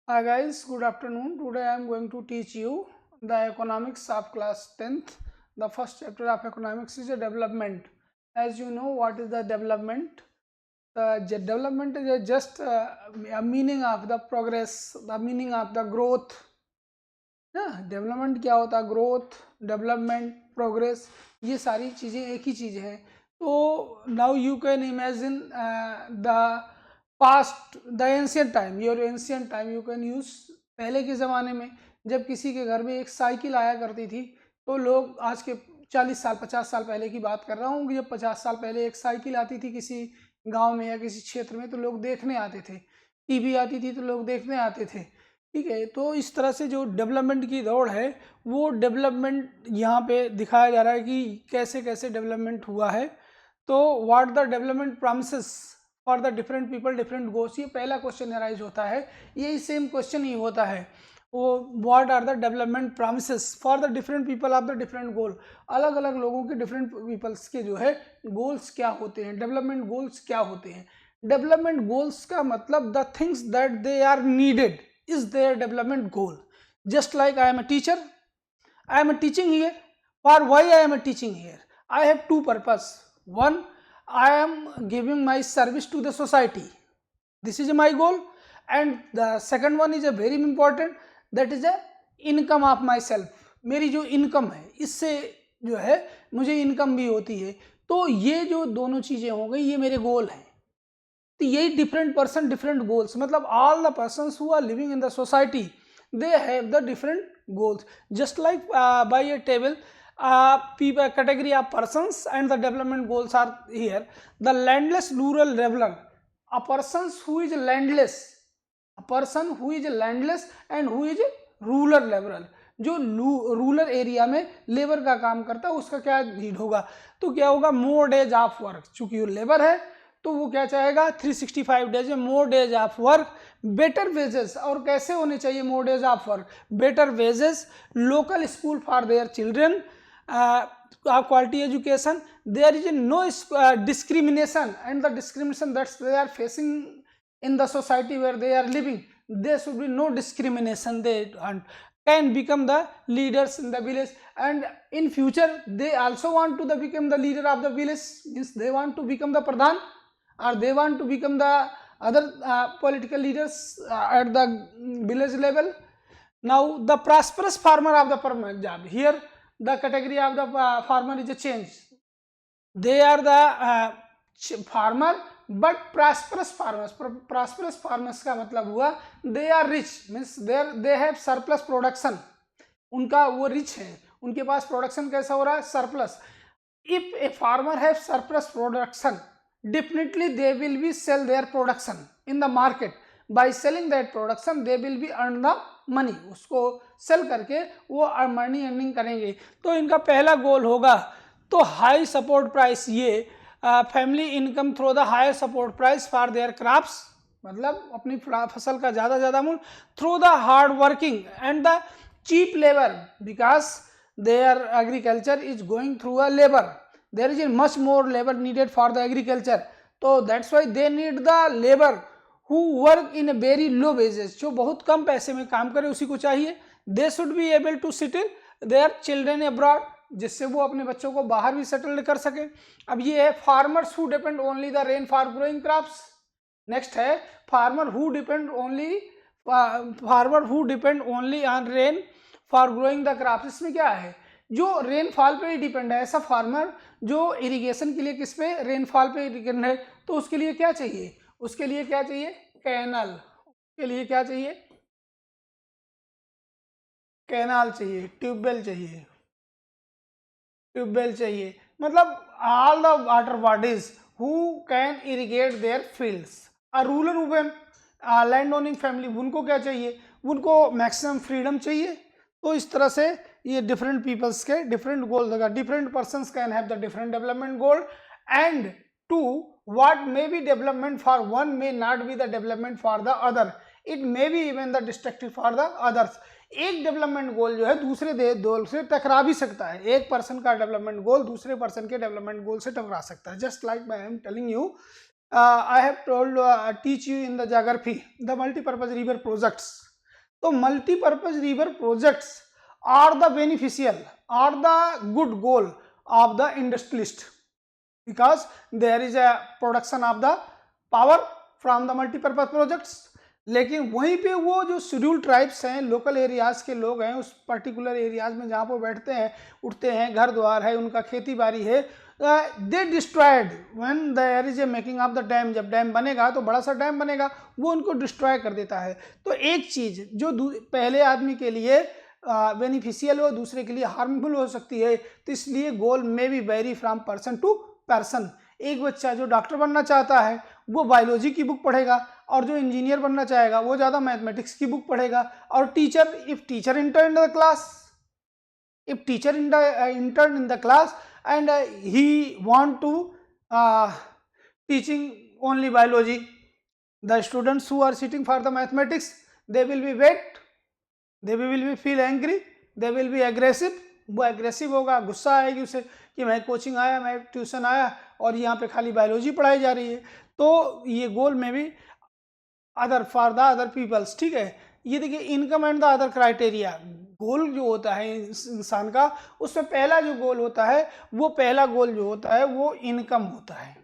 Hi guys, good afternoon. Today I am going to teach you the economics of class 10th. The first chapter of economics is a development. As you know, what is the development? The development is just a meaning of the progress, the meaning of the growth. Development क्या होता है? Growth, development, progress, ये सारी चीज़ें एक ही चीज़ है. तो now you can imagine the past, the ancient time, your ancient time you can use. पहले के ज़माने में जब किसी के घर में एक साइकिल आया करती थी, तो लोग आज के 40 साल 50 साल पहले की बात कर रहा हूँ, जब 50 साल पहले एक साइकिल आती थी किसी गांव में या किसी क्षेत्र में, तो लोग देखने आते थे. टीवी आती थी तो लोग देखने आते थे. ठीक है, तो इस तरह से जो डेवलपमेंट की दौड़ है, वो डेवलपमेंट यहाँ पे दिखाया जा रहा है कि कैसे कैसे डेवलपमेंट हुआ है. तो what the development promises for the different people different goals, ये पहला क्वेश्चन अराइज होता है. यही सेम क्वेश्चन ही होता है, वो what are the development promises for the different people of the different goal. अलग अलग लोगों के डिफरेंट पीपल्स के जो है गोल्स क्या होते हैं, डेवलपमेंट गोल्स क्या होते हैं. डेवलपमेंट गोल्स का मतलब the things that they are needed is their development goal. Just like I am a teacher, I am a teaching here. For why I am a teaching here? I have two purpose. One, I am giving my service to the society. This is my goal. And the second one is a very important, that is a income of myself. मेरी जो income है, इससे जो है मुझे income भी होती है. तो ये जो दोनों चीजें हो गई, ये मेरे गोल हैं. तो यही डिफरेंट पर्सन डिफरेंट गोल्स, मतलब all the persons who are living in the society, they have the different goals. Just like by a table, people category of persons and the development goals are here. The landless rural laborer, a person who is landless, a person who is landless and who is rural laborer, जो rural area में labour का काम करता है, उसका क्या need होगा? तो क्या होगा? मोर डेज ऑफ वर्क. चूंकि वो लेबर है तो वो क्या चाहेगा? 365 डेज में more days of work, better wages. और कैसे होने चाहिए more days of work? Better wages, local school for their children, quality education, there is no discrimination, and the discrimination that they are facing in the society where they are living, there should be no discrimination. They can become the leaders in the village, and in future they also want to become the leader of the village, means they want to become the pradhan, or they want to become the other political leaders at the village level. Now the prosperous farmer of the permanent job, here the category of the farmer is a change. They are the farmer but prosperous farmers. Prosperous farmers का मतलब हुआ they are rich, means they have surplus production. उनका वो rich है, उनके पास production कैसा हो रहा है? Surplus. If a farmer has surplus production, definitely they will be sell their production in the market. By selling that production they will be earn the money. उसको cell करके वो मनी अर्निंग करेंगे. तो इनका पहला गोल होगा तो high support price, ये family income through the higher support price for their crops, मतलब अपनी फसल का ज़्यादा ज़्यादा मूल्य, through the hard working and the cheap labour, because their agriculture is going through a labor. There is a much more labor needed for the agriculture. So that's why they need the labor who work in a very low wages. जो बहुत कम पैसे में काम करे उसी को चाहिए. They should be able to settle their children abroad, जिससे वो अपने बच्चों को बाहर भी सेटल कर सके. अब ये है farmers who depend only the rain for growing crops. Next है farmer who depend only on rain for growing the crops. इसमें क्या है? जो रेनफॉल पे ही डिपेंड है, ऐसा फार्मर जो इरिगेशन के लिए किस पे? रेनफॉल पे डिपेंड है. तो उसके लिए क्या चाहिए? उसके लिए क्या चाहिए? कैनल. के लिए क्या चाहिए? कैनाल चाहिए, ट्यूबवेल चाहिए. ट्यूबवेल चाहिए मतलब all the water bodies who can irrigate there fields. A rural women, land owning family, उनको क्या चाहिए? उनको मैक्सिमम फ्रीडम चाहिए. तो इस तरह से ये डिफरेंट पीपल्स के डिफरेंट गोल होगा. Different persons can have the different development goal. And two, what may be development for one may not be the development for the other. It may be even the destructive for the others. एक development goal जो है दूसरे गोल से टकरा भी सकता है. एक पर्सन का डेवलपमेंट गोल दूसरे पर्सन के डेवलपमेंट गोल से टकरा सकता है. Just like I am telling you, I have told teach you in the geography the multi-purpose river projects. तो multipurpose river projects are the beneficial, are the good goal of the industrialist, because there is a production of the power from the multipurpose projects. लेकिन वहीं पे वो जो schedule tribes हैं, local areas के लोग हैं, उस पर्टिकुलर एरियाज में जहाँ पर बैठते हैं उठते हैं, घर द्वार है, उनका खेती बाड़ी है, they destroyed when there is a making of the dam, जब डैम बनेगा तो बड़ा सा डैम बनेगा, वो उनको डिस्ट्रॉय कर देता है। तो एक चीज़ जो पहले आदमी के लिए बेनिफिशियल हो, दूसरे के लिए हार्मफुल हो सकती है, तो इसलिए गोल में भी vary from person to person. एक बच्चा जो डॉक्टर बनना चाहता है वो बायोलॉजी की बुक पढ़ेगा, और जो इंजीनियर बनना चाहेगा वो ज़्यादा मैथमेटिक्स की बुक पढ़ेगा। और teacher, if teacher intern in the class, if teacher intern in the class and he want to teaching only biology, the students who are sitting for the mathematics, they will be wet, they will be feel angry, they will be aggressive, वो aggressive होगा, गुस्सा आएगी उसे कि मैं coaching आया, मैं tuition आया और यहाँ पे खाली बायोलॉजी पढ़ाई जा रही है। तो ये गोल में भी other for the other peoples, ठीक है। ये देखिए income and the other criteria, goal जो होता है इंसान का, उसमें पहला जो गोल होता है, वो पहला गोल जो होता है वो इनकम होता है।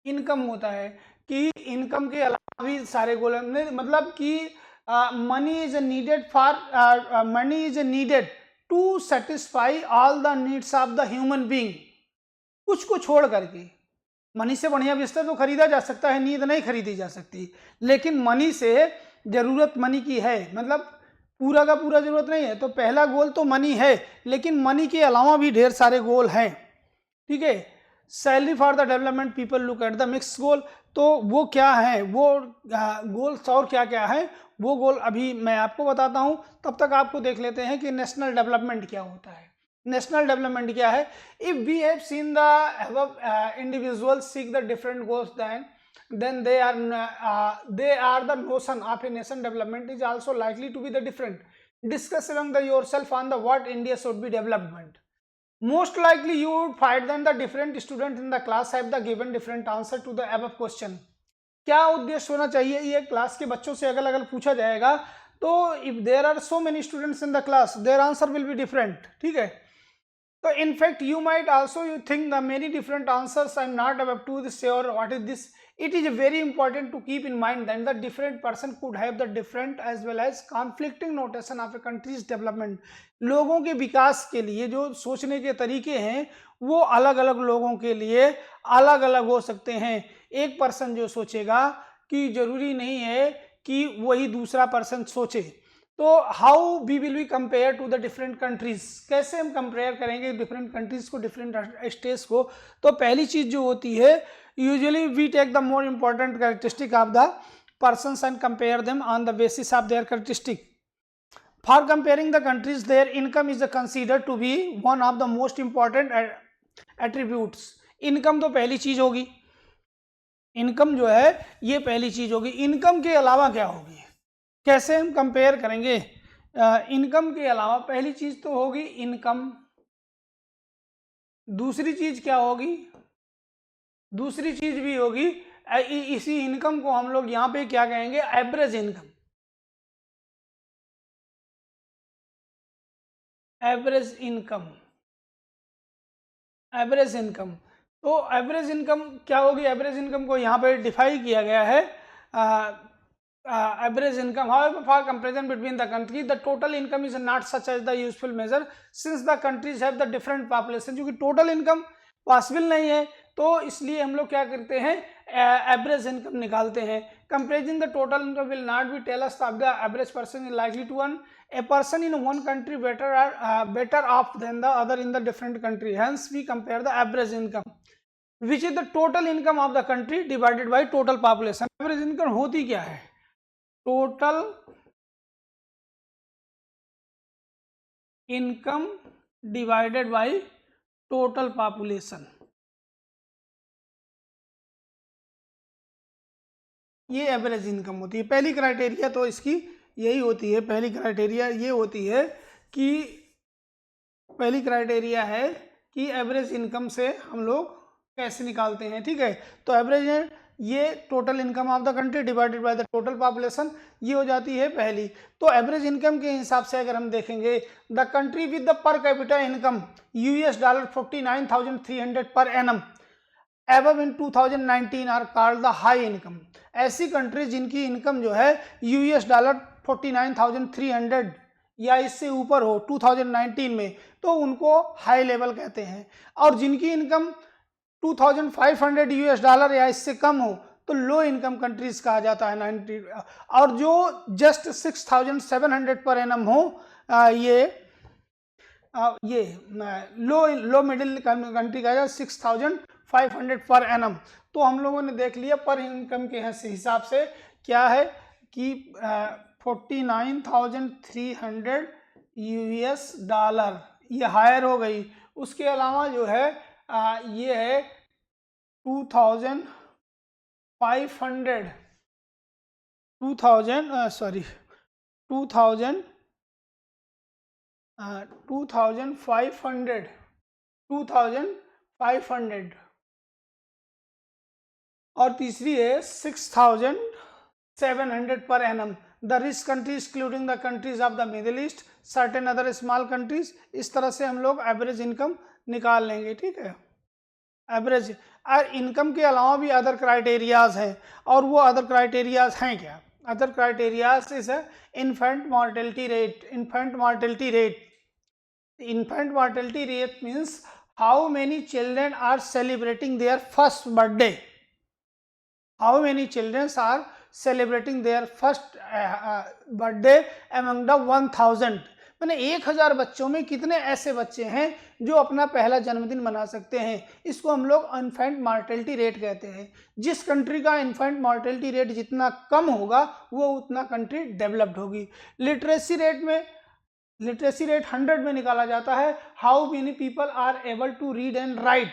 इनकम होता है कि इनकम के अलावा भी सारे गोल, मतलब कि money is needed for money is needed to satisfy all the needs of the human being. कुछ को छोड़ करके, मनी से बढ़िया बिस्तर तो खरीदा जा सकता है, नींद नहीं खरीदी जा सकती, लेकिन मनी से जरूरत मनी की है, मतलब पूरा का पूरा जरूरत नहीं है। तो पहला गोल तो मनी है, लेकिन मनी के अलावा भी ढेर सारे गोल हैं, ठीक है। Salary for the development people look at the mix goal, तो वो क्या है, वो गोल्स और क्या क्या है, वो गोल अभी मैं आपको बताता हूँ। तब तक आपको देख लेते हैं कि नेशनल डेवलपमेंट क्या होता है। नेशनल डेवलपमेंट क्या है? If we have seen the above individuals seek the different goals, then they are the notion of a nation development is also likely to be the different. Discuss among the yourself on the what India should be development. Most likely you would find that the different students in the class have the given different answer to the above question. क्या उद्देश्य होना चाहिए? ये class के बच्चों से अगर पूछा जाएगा तो if there are so many students in the class, their answer will be different, ठीक है। So in fact you might also you think the many different answers. I'm not able to say or what is this. It is very important to keep in mind that the different person could have the different as well as conflicting notation of a country's development. लोगों के विकास के लिए जो सोचने के तरीके हैं वो अलग अलग लोगों के लिए अलग अलग हो सकते हैं। एक पर्सन जो सोचेगा कि जरूरी नहीं है कि वही दूसरा पर्सन सोचे। तो how we will be compare to the different countries, कैसे हम कंपेयर करेंगे डिफरेंट कंट्रीज को, डिफरेंट स्टेट्स को? तो पहली चीज जो होती है, usually we take the more important characteristic of the persons and compare them on the basis of their characteristic. For comparing the countries their income is consider to be one of the most important attributes. Income तो पहली चीज होगी, income जो है ये पहली चीज होगी। इनकम के अलावा क्या होगी, कैसे हम कंपेयर करेंगे? इनकम के अलावा पहली चीज तो होगी इनकम, दूसरी चीज क्या होगी? दूसरी चीज भी होगी इसी इनकम को हम लोग यहाँ पे क्या कहेंगे? Average income. Average income, average income. तो एवरेज इनकम क्या होगी? एवरेज इनकम को यहाँ पे डिफाइन किया गया है average income. However, for comparison between the country, the total income is not such as the useful measure since the countries have the different population. क्योंकि total income पॉसिबल नहीं है, तो इसलिए हम लोग क्या करते हैं? एवरेज इनकम निकालते हैं। Comparing the total income will not be tell us that the average person is likely to earn. A person in one country better off than the other in the different country. Hence, we compare the average income, which is the total income of the country divided by total population. Average income होती क्या है? Total income divided by total population, ये average income होती है। पहली criteria तो इसकी यही होती है, पहली क्राइटेरिया ये होती है कि पहली क्राइटेरिया है कि एवरेज इनकम से हम लोग कैसे निकालते हैं, ठीक है। तो एवरेज ये total income of the country divided by the total population, ये हो जाती है पहली। तो एवरेज इनकम के हिसाब से अगर हम देखेंगे, the country with the per capita income $49,300 per annum above in 2019 are called the high income. ऐसी कंट्री जिनकी इनकम जो है $49,300 या इससे ऊपर हो 2019 में, तो उनको हाई लेवल कहते हैं। और जिनकी इनकम $2,500 या इससे कम हो तो लो इनकम कंट्रीज कहा जाता है 90। और जो जस्ट 6,700 पर एनम हो, ये लो मिडिल कंट्री का है 6,500 पर एनम। तो हम लोगों ने देख लिया पर इनकम के हिसाब से क्या है कि 49,300 $, ये हायर हो गई। उसके अलावा जो है ये है 2,500 और तीसरी है 6,700 per annum. The rich countries including the countries of the middle east, certain other small countries. इस तरह से हम लोग एवरेज इनकम निकाल लेंगे, ठीक है। एवरेज और इनकम के अलावा भी अदर क्राइटेरियाज हैं, और वो अदर क्राइटेरियाज हैं क्या? Other criterias is infant mortality rate. Infant mortality rate means how many children are celebrating their first birthday. How many children are celebrating their first birthday among the 1,000? मैंने 1,000 बच्चों में कितने ऐसे बच्चे हैं जो अपना पहला जन्मदिन मना सकते हैं? इसको हम लोग इन्फेंट मॉर्टेलिटी रेट कहते हैं। जिस कंट्री का इन्फेंट मॉर्टेलिटी रेट जितना कम होगा वो उतना कंट्री डेवलप्ड होगी। लिटरेसी रेट 100 में निकाला जाता है। How many people are able to read and write,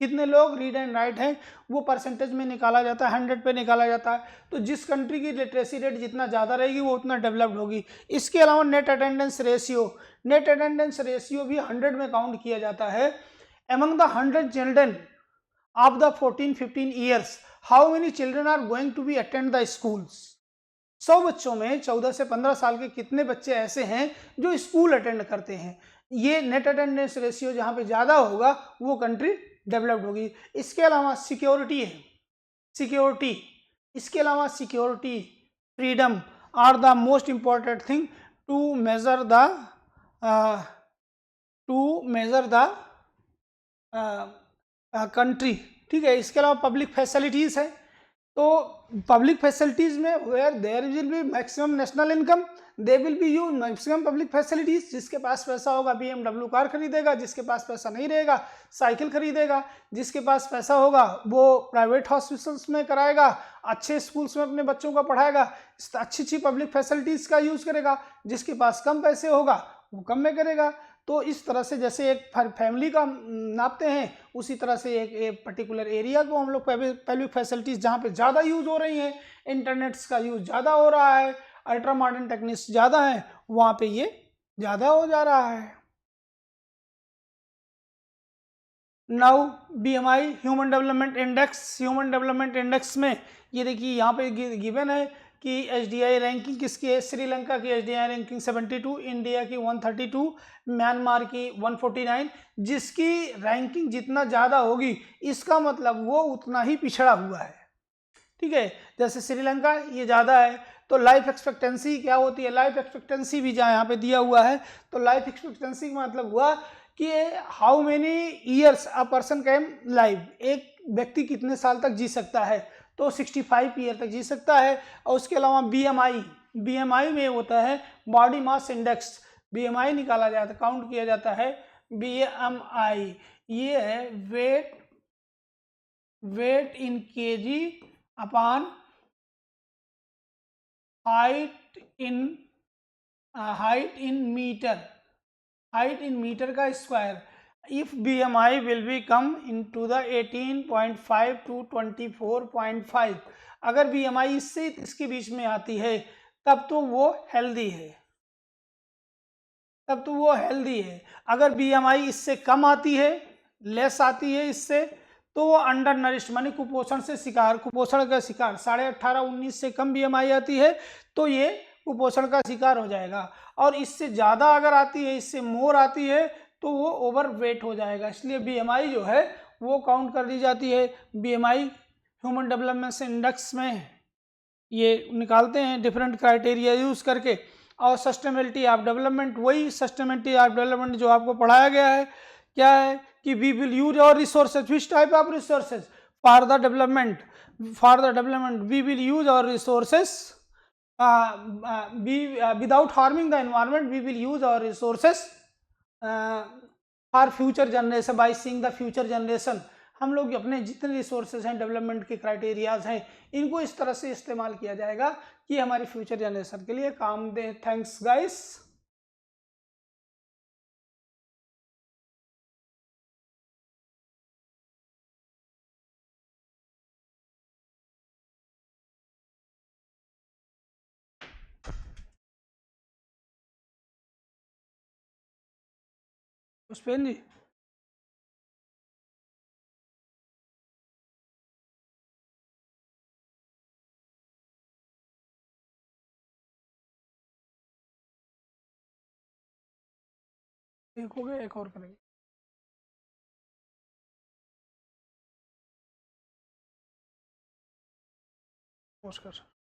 कितने लोग रीड एंड राइट हैं, वो परसेंटेज में निकाला जाता है, 100 पे निकाला जाता है। तो जिस कंट्री की लिटरेसी रेट जितना ज़्यादा रहेगी वो उतना डेवलप्ड होगी। इसके अलावा नेट अटेंडेंस रेशियो भी 100 में काउंट किया जाता है। Among the 100 children of the 14-15 years, how many children are going to be attend the schools. 100 बच्चों में 14 से 15 साल के कितने बच्चे ऐसे हैं जो स्कूल अटेंड करते हैं? ये नेट अटेंडेंस रेशियो जहाँ पे ज़्यादा होगा वो कंट्री डेवलप्ड होगी। इसके अलावा security, freedom are the most important thing to measure the country, ठीक है। इसके अलावा पब्लिक फैसिलिटीज़ है। तो पब्लिक फैसिलिटीज में where there will be maximum national income they will be use maximum public facilities. जिसके पास पैसा होगा BMW कार खरीदेगा, जिसके पास पैसा नहीं रहेगा साइकिल खरीदेगा, जिसके पास पैसा होगा वो प्राइवेट हॉस्पिटल्स में कराएगा, अच्छे स्कूल्स में अपने बच्चों को पढ़ाएगा, अच्छी पब्लिक फैसिलिटीज का यूज करेगा। जिसके पास कम पैसे होगा वो कम में करेगा। तो इस तरह से जैसे एक फैमिली का नापते हैं उसी तरह से एक पर्टिकुलर एरिया को हम लोग पब्लिक फैसिलिटीज़ जहाँ पे ज़्यादा यूज़ हो रही हैं, इंटरनेट्स का यूज़ ज़्यादा हो रहा है, अल्ट्रा मॉडर्न टेक्निक्स ज़्यादा है, वहाँ पे ये ज़्यादा हो जा रहा है। Now BMI human development index में ये देखिए यहाँ पे गिवन है कि HDI रैंकिंग किसकी है। श्रीलंका की HDI रैंकिंग 72, इंडिया की 132, म्यांमार की 149। जिसकी रैंकिंग जितना ज़्यादा होगी इसका मतलब वो उतना ही पिछड़ा हुआ है, ठीक है। जैसे श्रीलंका ये ज़्यादा है तो लाइफ एक्सपेक्टेंसी क्या होती है, लाइफ एक्सपेक्टेंसी भी जहाँ यहाँ पे दिया हुआ है। तो लाइफ एक्सपेक्टेंसी का मतलब हुआ कि how many years a person can live, एक व्यक्ति कितने साल तक जी सकता है, तो 65 ईयर तक जी सकता है। और उसके अलावा BMI में होता है बॉडी मास इंडेक्स, BMI निकाला जाता है, काउंट किया जाता है। BMI ये है weight in KG upon height in metre का square. If BMI will be come into the 18.5 to 24.5, अगर BMI इससे इसके बीच में आती है तब तो वो हेल्दी है, अगर BMI इससे कम आती है, लेस आती है इससे, तो वो अंडर नरिश्ड मानी कुपोषण से शिकार, कुपोषण का शिकार 18.5-19 से कम BMI आती है तो ये कुपोषण का शिकार हो जाएगा, और इससे ज़्यादा अगर आती है, इससे मोर आती है तो वो ओवर वेट हो जाएगा। इसलिए BMI जो है वो काउंट कर दी जाती है। BMI ह्यूमन डेवलपमेंट इंडेक्स में ये निकालते हैं डिफरेंट क्राइटेरिया यूज करके। और सस्टेनेबिलिटी ऑफ डेवलपमेंट, वही सस्टेनेबिलिटी ऑफ डेवलपमेंट जो आपको पढ़ाया गया है, क्या है कि we will use our resources, which type of resources for the development, we will use our resources without harming the environment, we will use our resources for future generation, by seeing the future generation। हम लोग अपने जितने resources हैं, development के criterias हैं, इनको इस तरह से इस्तेमाल किया जाएगा कि हमारी फ्यूचर जनरेशन के लिए काम दे। Thanks guys. पुष्पेन जी, एक हो गया, एक और करेंगे। नमस्कार।